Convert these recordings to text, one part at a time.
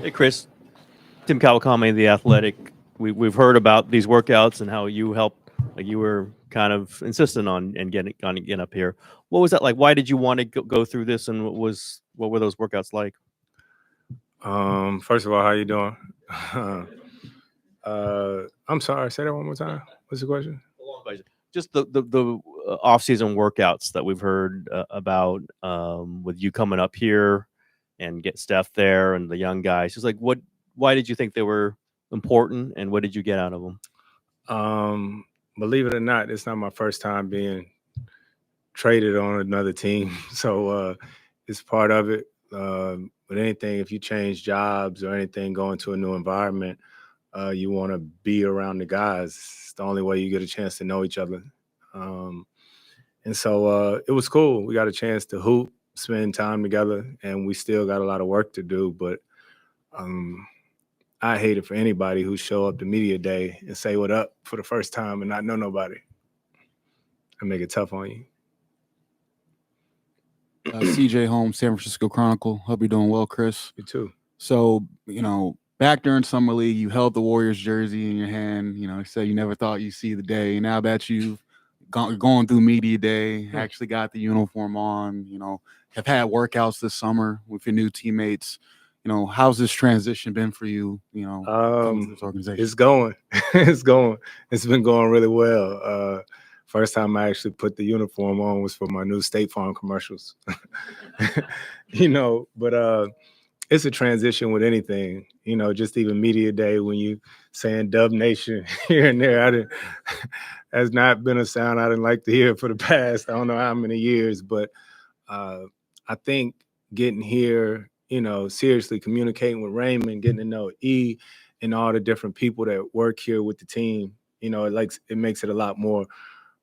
Hey, Chris, Tim Kawakami, The Athletic. We've heard about these workouts and how you helped, like you were kind of insistent on getting up here. What was that like? Why did you want to go through this, and what were those workouts like? First of all, how you doing? I'm sorry. Say that one more time. What's the question? Just the off season workouts that we've heard about with you coming up here and get Steph there and the young guys. Just like what? Why did you think they were important, and what did you get out of them? Believe it or not, it's not my first time being traded on another team, so it's part of it. With anything, if you change jobs or anything, go into a new environment, you want to be around the guys. It's the only way you get a chance to know each other. Um, and so it was cool. We got a chance to hoop, spend time together, and we still got a lot of work to do. But um, I hate it for anybody who show up to media day and say what up for the first time and not know nobody. I make it tough on you. CJ Holmes, San Francisco Chronicle. Hope you're doing well, Chris. You too. So, back during Summer League, you held the Warriors jersey in your hand. You said you never thought you'd see the day. Now that you've going through media day, actually got the uniform on, have had workouts this summer with your new teammates. How's this transition been for you? Coming to this organization? It's going. It's going. It's been going really well. First time I actually put the uniform on was for my new State Farm commercials. But it's a transition with anything. Just even media day when you saying Dub Nation here and there. Has not been a sound I didn't like to hear for the past I don't know how many years. But I think getting here, seriously communicating with Raymond, getting to know E and all the different people that work here with the team, it makes it a lot more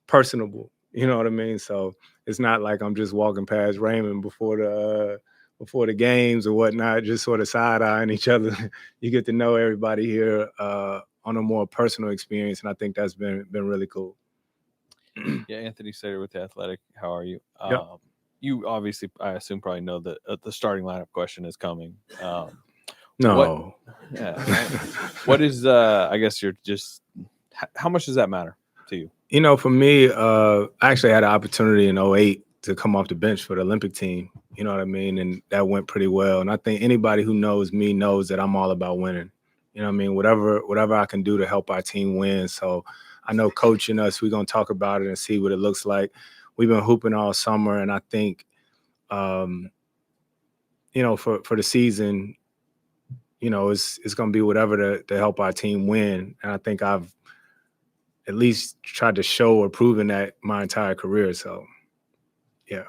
personable. You know what I mean? So it's not like I'm just walking past Raymond before the games or whatnot, just sort of side-eyeing each other. You get to know everybody here on a more personal experience, and I think that's been really cool. Yeah, Anthony Sater with The Athletic. How are you? Yep. You obviously, I assume, probably know that the starting lineup question is coming. No. What is, I guess you're just, how much does that matter to you? For me, I actually had an opportunity in 2008 to come off the bench for the Olympic team. You know what I mean? And that went pretty well. And I think anybody who knows me knows that I'm all about winning. You know what I mean? Whatever I can do to help our team win. So I know coaching us, we're going to talk about it and see what it looks like. We've been hooping all summer, and I think, for the season, it's going to be whatever to help our team win. And I think I've at least tried to show or proven that my entire career. So, yeah.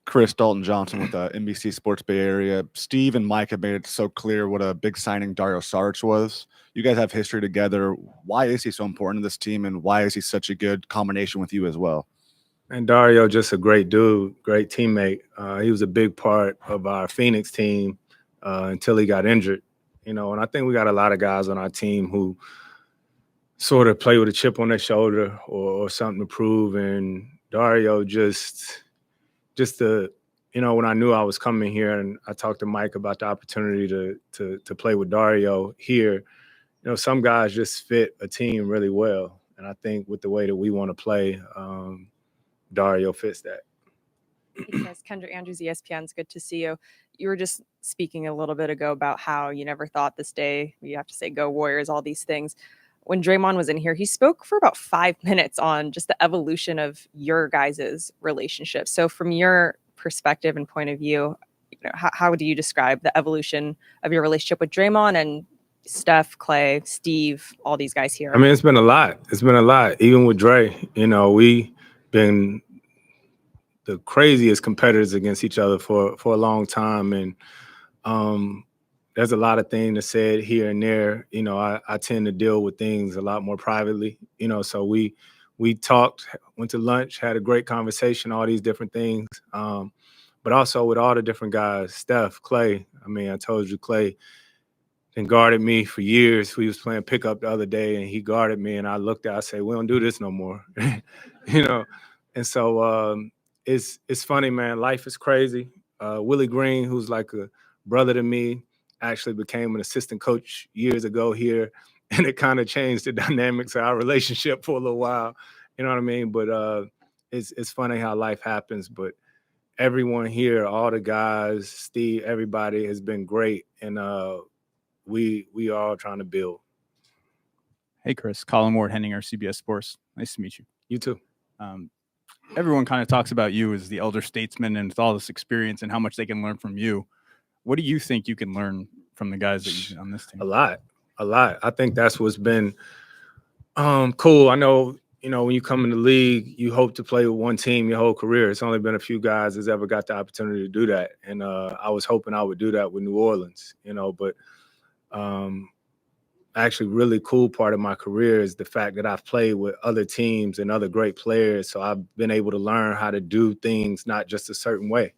Chris Dalton Johnson with NBC Sports Bay Area. Steve and Mike have made it so clear what a big signing Dario Saric was. You guys have history together. Why is he so important to this team, and why is he such a good combination with you as well? And Dario, just a great dude, great teammate. He was a big part of our Phoenix team until he got injured. And I think we got a lot of guys on our team who sort of play with a chip on their shoulder or something to prove. And Dario just when I knew I was coming here and I talked to Mike about the opportunity to play with Dario here, some guys just fit a team really well. And I think with the way that we want to play, Dario fits that. Hey, Chris, Kendra Andrews, ESPN. It's good to see you. You were just speaking a little bit ago about how you never thought this day, you have to say, go Warriors, all these things. When Draymond was in here, he spoke for about 5 minutes on just the evolution of your guys' relationship. So from your perspective and point of view, how do you describe the evolution of your relationship with Draymond and Steph, Clay, Steve, all these guys here? I mean, it's been a lot. Even with Dre, we been the craziest competitors against each other for a long time. And there's a lot of things said here and there. I tend to deal with things a lot more privately, so we talked, went to lunch, had a great conversation, all these different things. But also with all the different guys, Steph, Clay. I mean, I told you Clay and guarded me for years. We was playing pickup the other day and he guarded me and I looked at, I said, we don't do this no more. And so it's funny, man. Life is crazy. Willie Green, who's like a brother to me, actually became an assistant coach years ago here, and it kind of changed the dynamics of our relationship for a little while. You know what I mean? But it's funny how life happens. But everyone here, all the guys, Steve, everybody has been great, and we are all trying to build. Hey, Chris. Colin Ward, Henninger, CBS Sports. Nice to meet you. You too. Everyone kind of talks about you as the elder statesman and with all this experience and how much they can learn from you. What do you think you can learn from the guys that you on this team? A lot. I think that's what's been cool. I know, when you come in the league, you hope to play with one team your whole career. It's only been a few guys that's ever got the opportunity to do that. And I was hoping I would do that with New Orleans, but actually really cool part of my career is the fact that I've played with other teams and other great players. So I've been able to learn how to do things not just a certain way.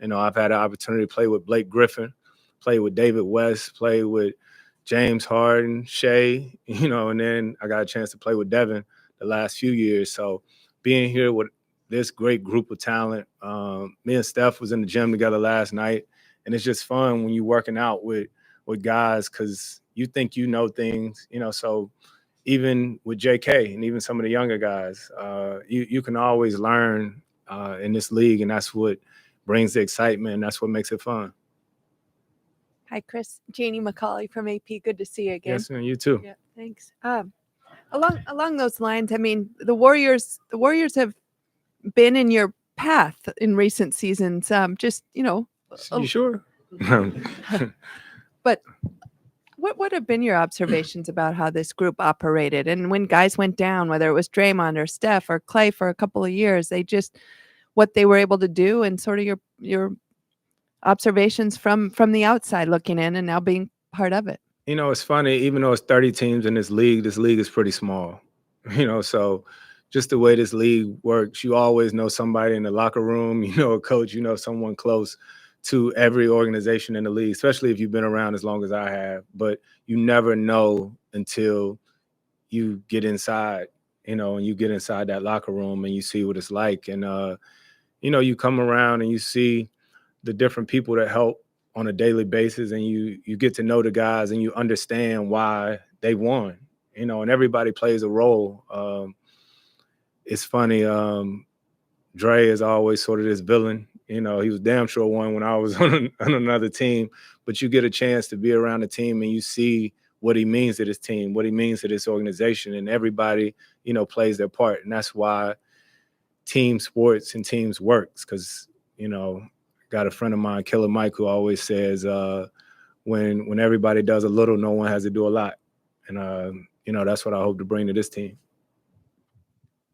I've had an opportunity to play with Blake Griffin, play with David West, play with James Harden, Shea, and then I got a chance to play with Devin the last few years. So being here with this great group of talent, me and Steph was in the gym together last night, and it's just fun when you're working out with guys because you think you know things, so even with JK and even some of the younger guys, you can always learn in this league, and that's what brings the excitement, and that's what makes it fun. Hi, Chris. Janie McCauley from AP. Good to see you again. Yes, and you too. Yeah, thanks. Along those lines, I mean, the Warriors have been in your path in recent seasons. You sure? But what have been your observations about how this group operated? And when guys went down, whether it was Draymond or Steph or Clay for a couple of years, what they were able to do, and sort of your observations from the outside looking in and now being part of it. It's funny, even though it's 30 teams in this league is pretty small. So just the way this league works, you always know somebody in the locker room, a coach, someone close to every organization in the league, especially if you've been around as long as I have. But you never know until you get inside, and you get inside that locker room and you see what it's like. And, you come around and you see the different people that help on a daily basis, and you get to know the guys and you understand why they won, and everybody plays a role. It's funny. Dre is always sort of this villain. He was damn sure one when I was on another team, but you get a chance to be around the team and you see what he means to this team, what he means to this organization, and everybody, plays their part. And that's why team sports and teams works, because, got a friend of mine, Killer Mike, who always says, when everybody does a little, no one has to do a lot. And, that's what I hope to bring to this team.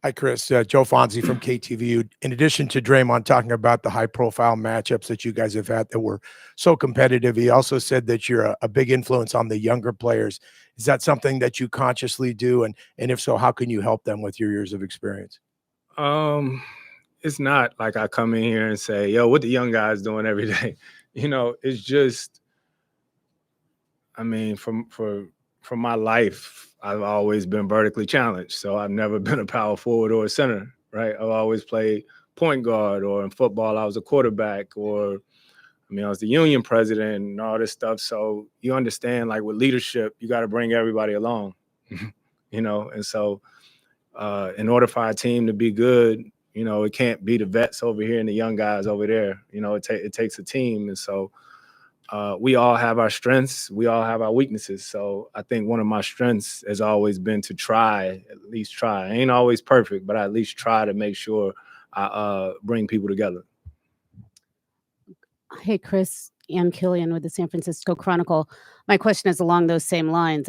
Hi, Chris. Joe Fonzie from KTVU. In addition to Draymond talking about the high-profile matchups that you guys have had that were so competitive, he also said that you're a big influence on the younger players. Is that something that you consciously do? And if so, how can you help them with your years of experience? It's not like I come in here and say, yo, what the young guys doing every day? It's just, from my life, I've always been vertically challenged. So I've never been a power forward or a center, right? I've always played point guard, or in football, I was a quarterback, or, I was the union president and all this stuff. So you understand, like with leadership, you got to bring everybody along, And so in order for our team to be good, it can't be the vets over here and the young guys over there. It takes a team. And so we all have our strengths. We all have our weaknesses. So I think one of my strengths has always been to at least try. I ain't always perfect, but I at least try to make sure I bring people together. Hey, Chris. Ann Killian with the San Francisco Chronicle. My question is along those same lines.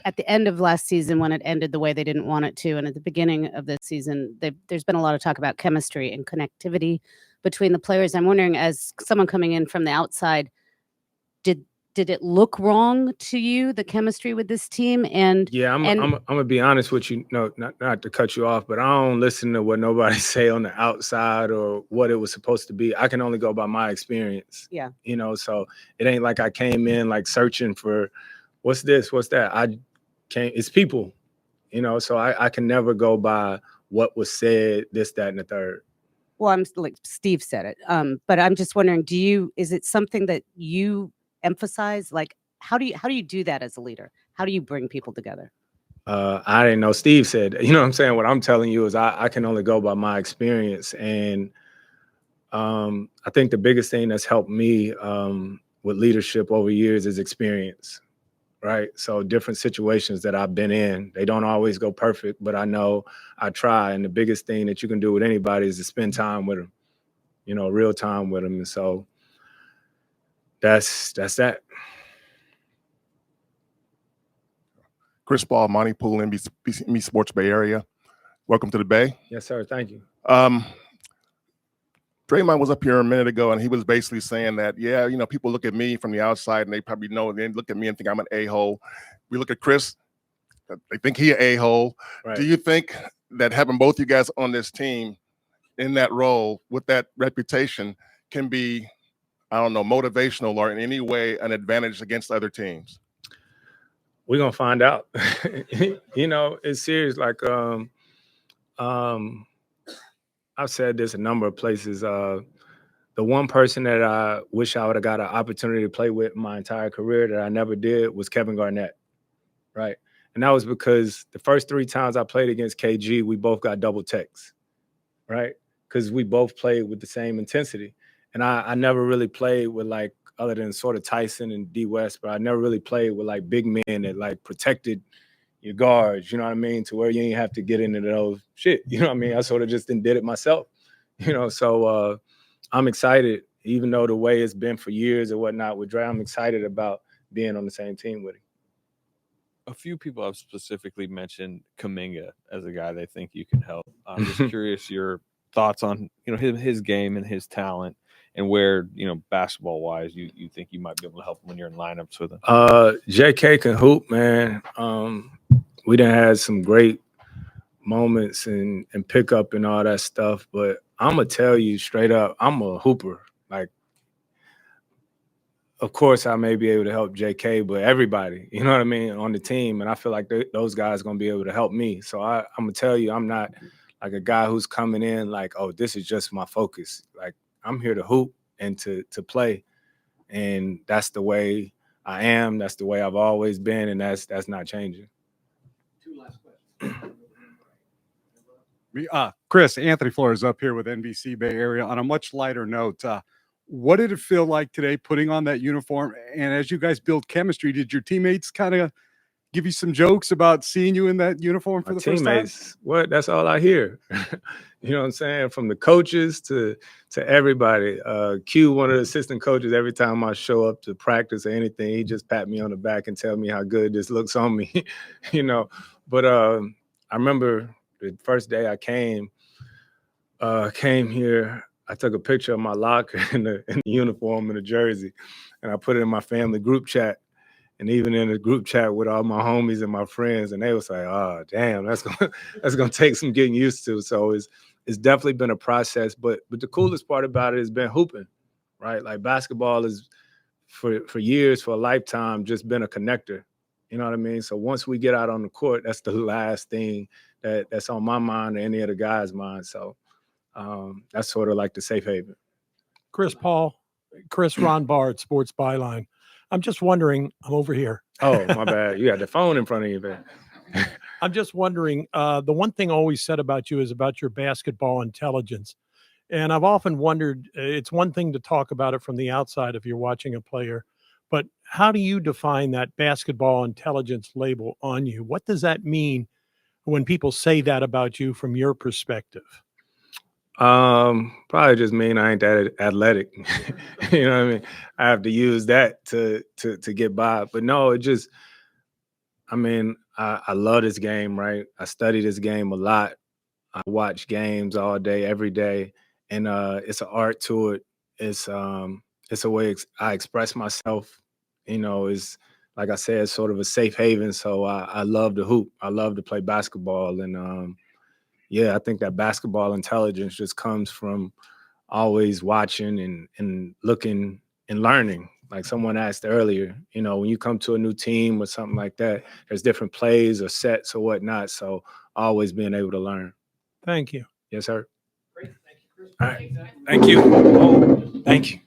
At the end of last season, when it ended the way they didn't want it to, and at the beginning of this season, there's been a lot of talk about chemistry and connectivity between the players. I'm wondering, as someone coming in from the outside, did it look wrong to you, the chemistry with this team? And yeah, I'm gonna be honest with you. No, not to cut you off, but I don't listen to what nobody say on the outside or what it was supposed to be. I can only go by my experience. Yeah. So it ain't like I came in like searching for what's this, what's that. It's people, so I can never go by what was said, this, that, and the third. Well, I'm like Steve said it. But I'm just wondering, is it something that you emphasize? Like, how do you do that as a leader? How do you bring people together? I didn't know Steve said, you know what I'm saying? What I'm telling you is I can only go by my experience. And I think the biggest thing that's helped me with leadership over years is experience, right? So different situations that I've been in, they don't always go perfect, but I know I try. And the biggest thing that you can do with anybody is to spend time with them, you know, real time with them. And so that's that. Chris Paul, Monty Poole, NBC Sports Bay Area. Welcome to the Bay. Yes, sir. Thank you. Draymond was up here a minute ago, and he was basically saying that, yeah, you know, people look at me from the outside, and they probably know, they look at me and think I'm an a-hole. We look at Chris, they think he an a-hole. Right. Do you think that having both you guys on this team in that role with that reputation can be, I don't know, motivational or in any way an advantage against other teams? We're gonna find out. You know, it's serious. Like I've said this a number of places. The one person that I wish I would have got an opportunity to play with my entire career that I never did was Kevin Garnett, right? And that was because the first 3 times I played against KG, we both got double techs, right? Because we both played with the same intensity. And I never really played with, like, other than sort of Tyson and D West, but I never really played with like big men that like protected your guards, you know what I mean? To where you ain't have to get into those shit, you know what I mean? I sort of just did it myself, you know? So I'm excited, even though the way it's been for years or whatnot with Dre, I'm excited about being on the same team with him. A few people have specifically mentioned Kuminga as a guy they think you can help. I'm just curious your thoughts on, you know, his game and his talent, and where, you know, basketball wise, you think you might be able to help when you're in lineups with him. JK can hoop, man. We done had some great moments and pickup and all that stuff, but I'm gonna tell you straight up, I'm a hooper. Like, of course, I may be able to help JK, but everybody, you know what I mean, on the team, and I feel like those guys are gonna be able to help me. So I'm gonna tell you, I'm not like a guy who's coming in like, oh, this is just my focus. Like, I'm here to hoop and to play, and that's the way I am. That's the way I've always been, and that's not changing. 2 last questions. Chris, Anthony Flores up here with NBC Bay Area. On a much lighter note, what did it feel like today putting on that uniform? And as you guys build chemistry, did your teammates kind of give you some jokes about seeing you in that uniform for the first time? What? That's all I hear. You know what I'm saying? From the coaches to everybody. Q, one of the assistant coaches, every time I show up to practice or anything, he just pat me on the back and tell me how good this looks on me. You know. But I remember the first day I came here, I took a picture of my locker in the uniform and the jersey, and I put it in my family group chat. And even in the group chat with all my homies and my friends, and they was like, "Oh, damn, that's gonna take some getting used to." So it's definitely been a process. But the coolest part about it has been hooping, right? Like, basketball is for years, for a lifetime, just been a connector. You know what I mean? So once we get out on the court, that's the last thing that's on my mind or any of the guys' mind. So that's sort of like the safe haven. Chris Ron Bard, Sports Byline. I'm just wondering, I'm over here. Oh, my bad. You got the phone in front of you, man. I'm just wondering, the one thing always said about you is about your basketball intelligence. And I've often wondered, it's one thing to talk about it from the outside if you're watching a player, but how do you define that basketball intelligence label on you? What does that mean when people say that about you from your perspective? Probably just mean I ain't that athletic. You know what I mean? I have to use that to get by. But no, it just, I mean, I love this game, right? I study this game a lot. I watch games all day, every day, and it's an art to it. It's a way I express myself. You know, it's, like I said, sort of a safe haven. So I love to hoop. I love to play basketball, and yeah, I think that basketball intelligence just comes from always watching and looking and learning. Like someone asked earlier, you know, when you come to a new team or something like that, there's different plays or sets or whatnot. So always being able to learn. Thank you. Yes, sir. Great. Thank you, Chris. All right. Thank you. Oh, thank you.